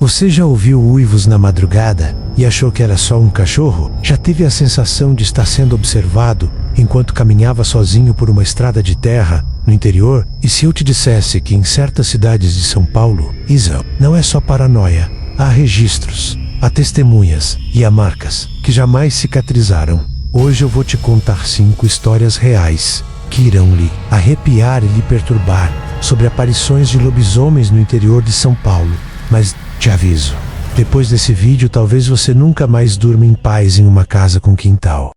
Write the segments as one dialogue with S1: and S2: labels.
S1: Você já ouviu uivos na madrugada e achou que era só um cachorro? Já teve a sensação de estar sendo observado enquanto caminhava sozinho por uma estrada de terra no interior? E se eu te dissesse que em certas cidades de São Paulo, isso não é só paranoia, há registros, há testemunhas e há marcas que jamais cicatrizaram? Hoje eu vou te contar 5 histórias reais que irão lhe arrepiar e lhe perturbar sobre aparições de lobisomens no interior de São Paulo. Mas te aviso, depois desse vídeo talvez você nunca mais durma em paz em uma casa com quintal.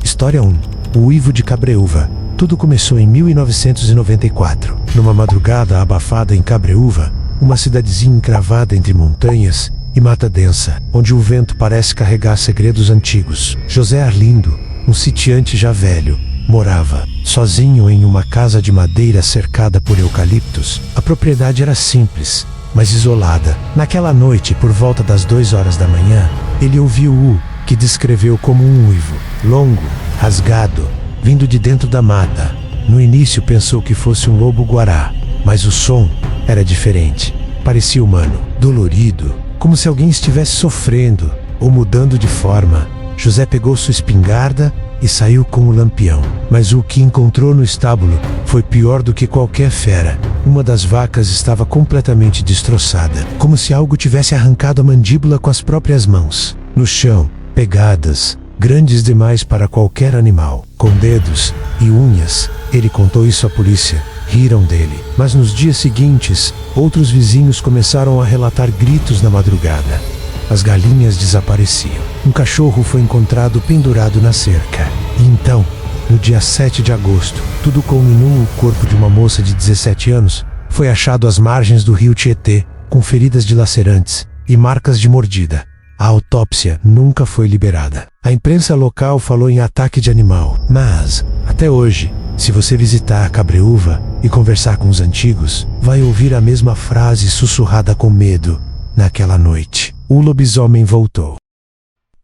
S1: História 1. O uivo de Cabreúva. Tudo começou em 1994, numa madrugada abafada em Cabreúva, uma cidadezinha encravada entre montanhas e mata densa, onde o vento parece carregar segredos antigos. José Arlindo, um sitiante já velho, morava sozinho em uma casa de madeira cercada por eucaliptos. A propriedade era simples, mas isolada. Naquela noite, por volta das 2 horas da manhã, ele ouviu o que descreveu como um uivo, longo, rasgado, vindo de dentro da mata. No início pensou que fosse um lobo-guará, mas o som era diferente. Parecia humano, dolorido, como se alguém estivesse sofrendo ou mudando de forma. José pegou sua espingarda e saiu com o lampião. Mas o que encontrou no estábulo foi pior do que qualquer fera. Uma das vacas estava completamente destroçada, como se algo tivesse arrancado a mandíbula com as próprias mãos. No chão, pegadas, grandes demais para qualquer animal, com dedos e unhas. Ele contou isso à polícia. Riram dele. Mas nos dias seguintes, outros vizinhos começaram a relatar gritos na madrugada. As galinhas desapareciam. Um cachorro foi encontrado pendurado na cerca. E então, no dia 7 de agosto, tudo culminou. O corpo de uma moça de 17 anos foi achado às margens do rio Tietê, com feridas dilacerantes e marcas de mordida. A autópsia nunca foi liberada. A imprensa local falou em ataque de animal. Mas, até hoje, se você visitar Cabreúva e conversar com os antigos, vai ouvir a mesma frase sussurrada com medo. Naquela noite, o lobisomem voltou.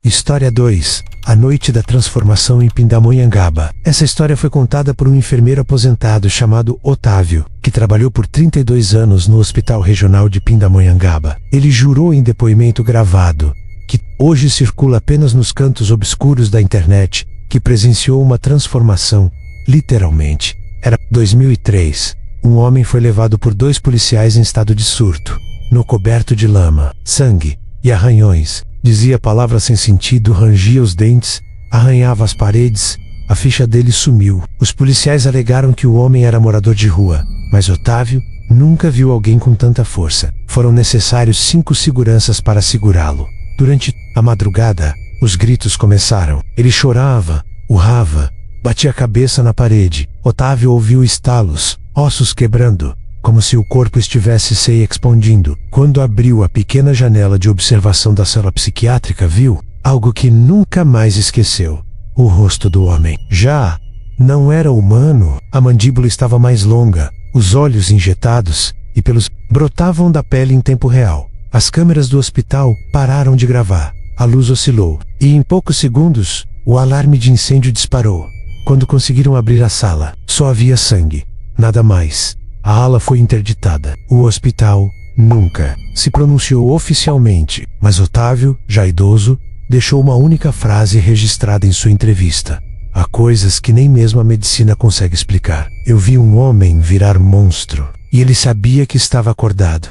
S1: História 2. A noite da transformação em Pindamonhangaba. Essa história foi contada por um enfermeiro aposentado chamado Otávio, que trabalhou por 32 anos no Hospital Regional de Pindamonhangaba. Ele jurou em depoimento gravado, que hoje circula apenas nos cantos obscuros da internet, que presenciou uma transformação, literalmente. Era 2003. Um homem foi levado por 2 policiais em estado de surto. No coberto de lama, sangue e arranhões, dizia palavras sem sentido, rangia os dentes, arranhava as paredes. A ficha dele sumiu. Os policiais alegaram que o homem era morador de rua, mas Otávio nunca viu alguém com tanta força. Foram necessários 5 seguranças para segurá-lo. Durante a madrugada, os gritos começaram. Ele chorava, urrava, batia a cabeça na parede. Otávio ouviu estalos, ossos quebrando, como se o corpo estivesse se expandindo. Quando abriu a pequena janela de observação da sala psiquiátrica, viu algo que nunca mais esqueceu. O rosto do homem já não era humano. A mandíbula estava mais longa, os olhos injetados e pelos brotavam da pele em tempo real. As câmeras do hospital pararam de gravar. A luz oscilou e em poucos segundos, o alarme de incêndio disparou. Quando conseguiram abrir a sala, só havia sangue, nada mais. A ala foi interditada. O hospital nunca se pronunciou oficialmente, mas Otávio, já idoso, deixou uma única frase registrada em sua entrevista. Há coisas que nem mesmo a medicina consegue explicar. Eu vi um homem virar monstro, e ele sabia que estava acordado.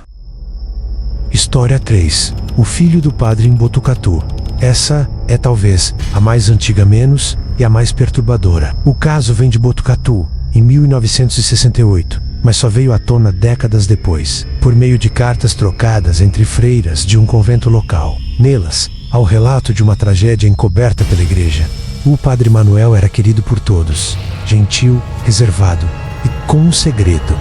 S1: História 3. O filho do padre em Botucatu. Essa é talvez a mais antiga menos e a mais perturbadora. O caso vem de Botucatu, em 1968. Mas só veio à tona décadas depois, por meio de cartas trocadas entre freiras de um convento local. Nelas, há o relato de uma tragédia encoberta pela igreja. O padre Manuel era querido por todos, gentil, reservado e com um segredo.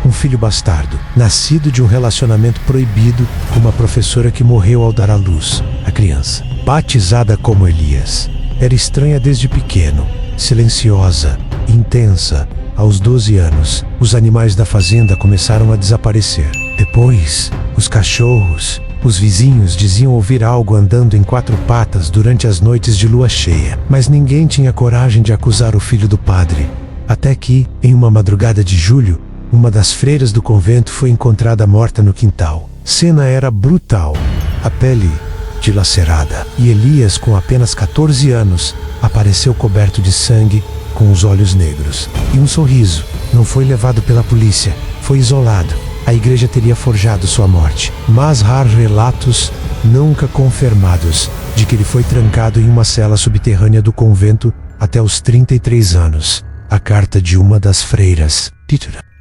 S1: Um filho bastardo, nascido de um relacionamento proibido com uma professora que morreu ao dar à luz a criança. Batizada como Elias. Era estranha desde pequeno, silenciosa, intensa. Aos 12 anos, os animais da fazenda começaram a desaparecer. Depois, os cachorros. Os vizinhos diziam ouvir algo andando em 4 patas durante as noites de lua cheia. Mas ninguém tinha coragem de acusar o filho do padre. Até que, em uma madrugada de julho, uma das freiras do convento foi encontrada morta no quintal. Cena era brutal. A pele dilacerada. E Elias, com apenas 14 anos, apareceu coberto de sangue, com os olhos negros. E um sorriso. Não foi levado pela polícia. Foi isolado. A igreja teria forjado sua morte. Mas há relatos nunca confirmados de que ele foi trancado em uma cela subterrânea do convento até os 33 anos. A carta de uma das freiras,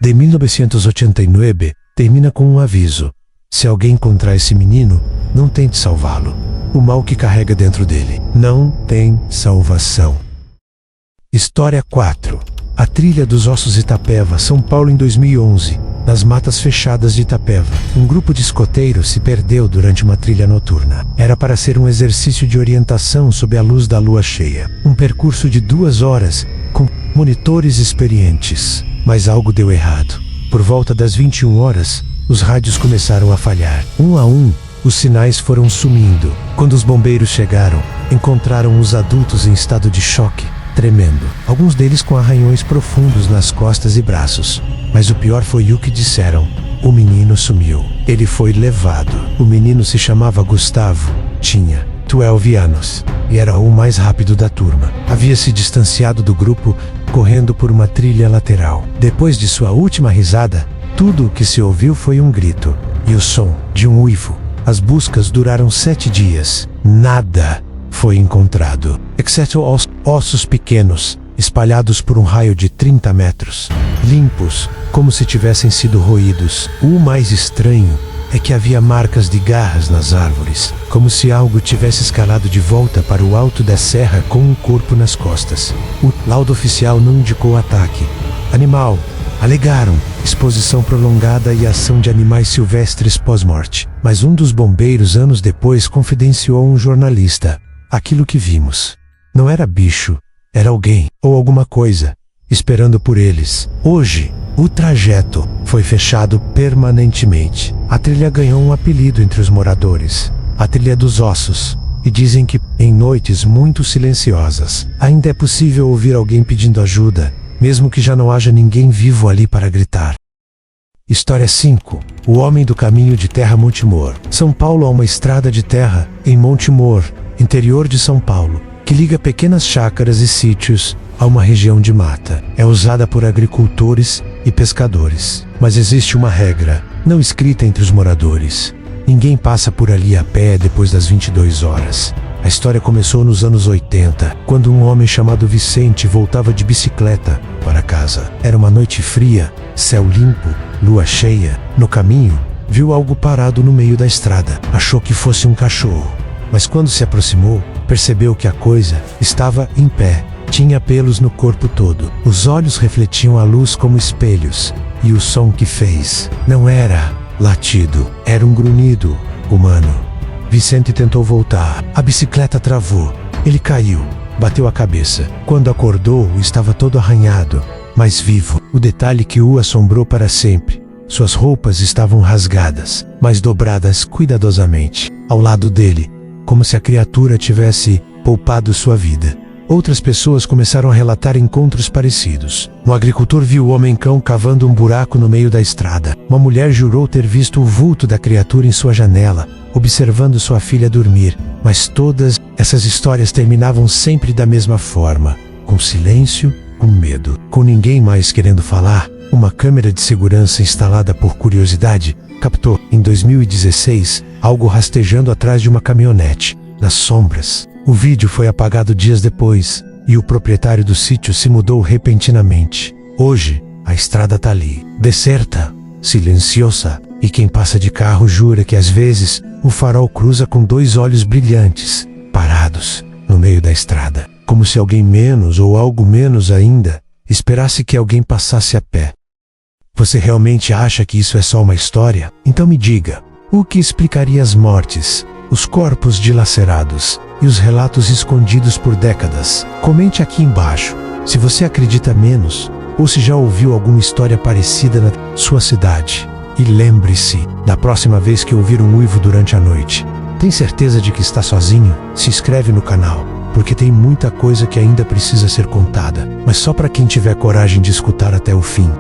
S1: de 1989, termina com um aviso. Se alguém encontrar esse menino, não tente salvá-lo. O mal que carrega dentro dele não tem salvação. História 4. A Trilha dos Ossos Itapeva, São Paulo, em 2011. Nas matas fechadas de Itapeva, um grupo de escoteiros se perdeu durante uma trilha noturna. Era para ser um exercício de orientação sob a luz da lua cheia. Um percurso de 2 horas, com monitores experientes. Mas algo deu errado. Por volta das 21 horas, os rádios começaram a falhar. Um a um, os sinais foram sumindo. Quando os bombeiros chegaram, encontraram os adultos em estado de choque, tremendo. Alguns deles com arranhões profundos nas costas e braços. Mas o pior foi o que disseram. O menino sumiu. Ele foi levado. O menino se chamava Gustavo. Tinha 12 anos. E era o mais rápido da turma. Havia se distanciado do grupo, correndo por uma trilha lateral. Depois de sua última risada, tudo o que se ouviu foi um grito. E o som de um uivo. As buscas duraram 7 dias. Nada foi encontrado, exceto ossos pequenos, espalhados por um raio de 30 metros, limpos, como se tivessem sido roídos. O mais estranho é que havia marcas de garras nas árvores, como se algo tivesse escalado de volta para o alto da serra com um corpo nas costas. O laudo oficial não indicou ataque animal. Alegaram exposição prolongada e ação de animais silvestres pós-morte. Mas um dos bombeiros, anos depois, confidenciou a um jornalista: aquilo que vimos não era bicho, era alguém ou alguma coisa esperando por eles. Hoje, o trajeto foi fechado permanentemente. A trilha ganhou um apelido entre os moradores: a Trilha dos Ossos. E dizem que, em noites muito silenciosas, ainda é possível ouvir alguém pedindo ajuda, mesmo que já não haja ninguém vivo ali para gritar. História 5. O Homem do Caminho de Terra, Montemor. São Paulo há uma estrada de terra, em Montemor, interior de São Paulo, que liga pequenas chácaras e sítios a uma região de mata. É usada por agricultores e pescadores. Mas existe uma regra, não escrita entre os moradores. Ninguém passa por ali a pé depois das 22 horas. A história começou nos anos 80, quando um homem chamado Vicente voltava de bicicleta para casa. Era uma noite fria, céu limpo, lua cheia. No caminho, viu algo parado no meio da estrada. Achou que fosse um cachorro. Mas quando se aproximou, percebeu que a coisa estava em pé. Tinha pelos no corpo todo. Os olhos refletiam a luz como espelhos. E o som que fez não era latido, era um grunhido humano. Vicente tentou voltar. A bicicleta travou. Ele caiu, bateu a cabeça. Quando acordou, estava todo arranhado, mas vivo. O detalhe que o assombrou para sempre: suas roupas estavam rasgadas, mas dobradas cuidadosamente. Ao lado dele, como se a criatura tivesse poupado sua vida. Outras pessoas começaram a relatar encontros parecidos. Um agricultor viu o homem-cão cavando um buraco no meio da estrada. Uma mulher jurou ter visto o vulto da criatura em sua janela, observando sua filha dormir. Mas todas essas histórias terminavam sempre da mesma forma: com silêncio, com medo. Com ninguém mais querendo falar, uma câmera de segurança instalada por curiosidade captou, em 2016, algo rastejando atrás de uma caminhonete, nas sombras. O vídeo foi apagado dias depois, e o proprietário do sítio se mudou repentinamente. Hoje, a estrada tá ali, deserta, silenciosa, e quem passa de carro jura que às vezes o farol cruza com 2 olhos brilhantes, parados, no meio da estrada, como se alguém menos ou algo menos ainda esperasse que alguém passasse a pé. Você realmente acha que isso é só uma história? Então me diga, o que explicaria as mortes, os corpos dilacerados e os relatos escondidos por décadas? Comente aqui embaixo se você acredita menos ou se já ouviu alguma história parecida na sua cidade. E lembre-se, da próxima vez que ouvir um uivo durante a noite, tem certeza de que está sozinho? Se inscreve no canal, porque tem muita coisa que ainda precisa ser contada, mas só para quem tiver coragem de escutar até o fim.